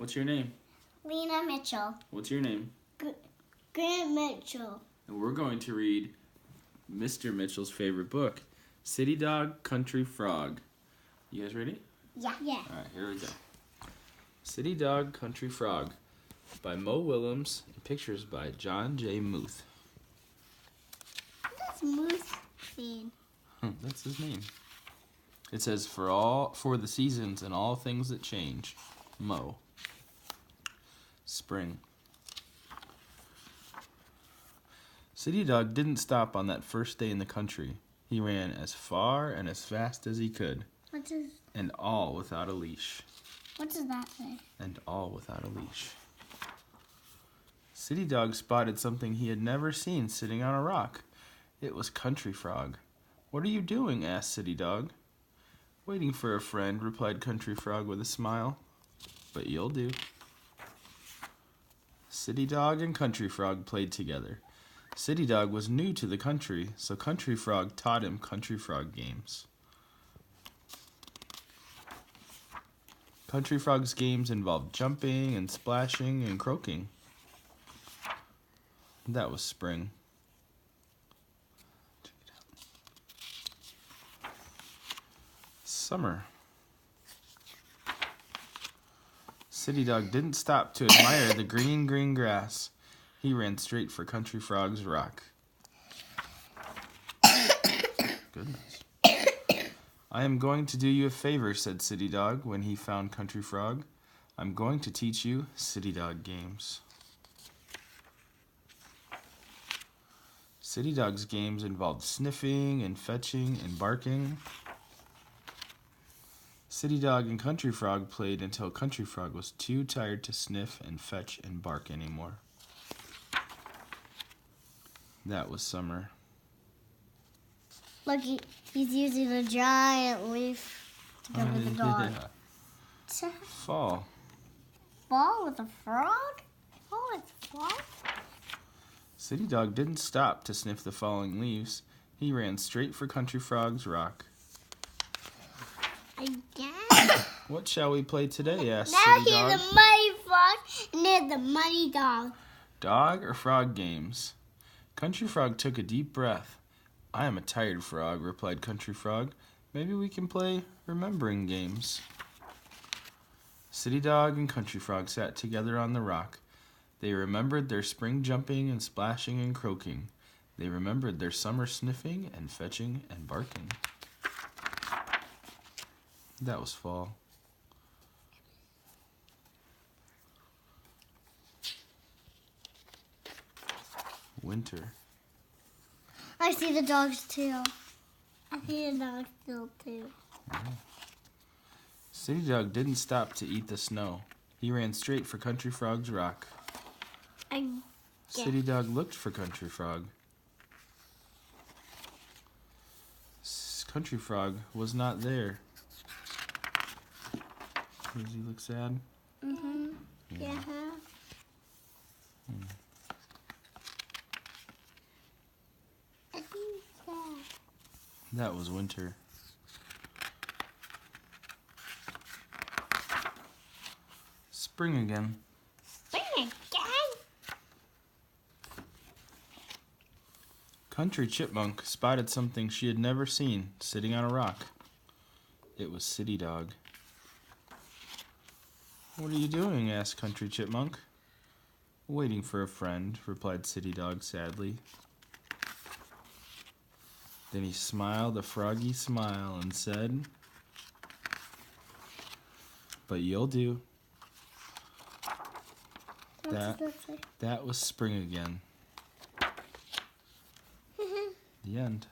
What's your name? Lena Mitchell. What's your name? Grant Mitchell. And we're going to read Mr. Mitchell's favorite book, City Dog, Country Frog. You guys ready? Yeah. All right, here we go. City Dog, Country Frog by Mo Willems and pictures by John J. Muth. What's Moose mean? That's his name. It says, for the seasons and all things that change, Mo. Spring. City Dog didn't stop on that first day in the country. He ran as far and as fast as he could, and all without a leash. What does that say? And all without a leash. City Dog spotted something he had never seen sitting on a rock. It was Country Frog. "What are you doing?" asked City Dog. "Waiting for a friend," replied Country Frog with a smile. "But you'll do." City Dog and Country Frog played together. City Dog was new to the country, so Country Frog taught him Country Frog games. Country Frog's games involved jumping and splashing and croaking. That was spring. Summer. City Dog didn't stop to admire the green, green grass. He ran straight for Country Frog's rock. Goodness. "I am going to do you a favor," said City Dog when he found Country Frog. "I'm going to teach you City Dog games." City Dog's games involved sniffing and fetching and barking. City Dog and Country Frog played until Country Frog was too tired to sniff and fetch and bark anymore. That was summer. Look, he's using a giant leaf to go with the dog. Yeah. Fall. Fall with a frog? Fall with a frog? City Dog didn't stop to sniff the falling leaves. He ran straight for Country Frog's rock. Again? "What shall we play today?" asked Now City Dog. he's a muddy frog and there's the muddy dog. "Dog or frog games?" Country Frog took a deep breath. "I am a tired frog," replied Country Frog. "Maybe we can play remembering games." City Dog and Country Frog sat together on the rock. They remembered their spring jumping and splashing and croaking. They remembered their summer sniffing and fetching and barking. That was fall. Winter. I see the dog's tail. I see the dog's tail too. City Dog didn't stop to eat the snow. He ran straight for Country Frog's rock. City Dog looked for Country Frog. Country Frog was not there. Does he look sad? Mm-hmm. Yeah. That was winter. Spring again. Spring again? Country Chipmunk spotted something she had never seen sitting on a rock. It was City Dog. "What are you doing?" asked Country Chipmunk. "Waiting for a friend," replied City Dog sadly. Then he smiled a froggy smile and said, "But you'll do." What does that say? That was spring again. The end.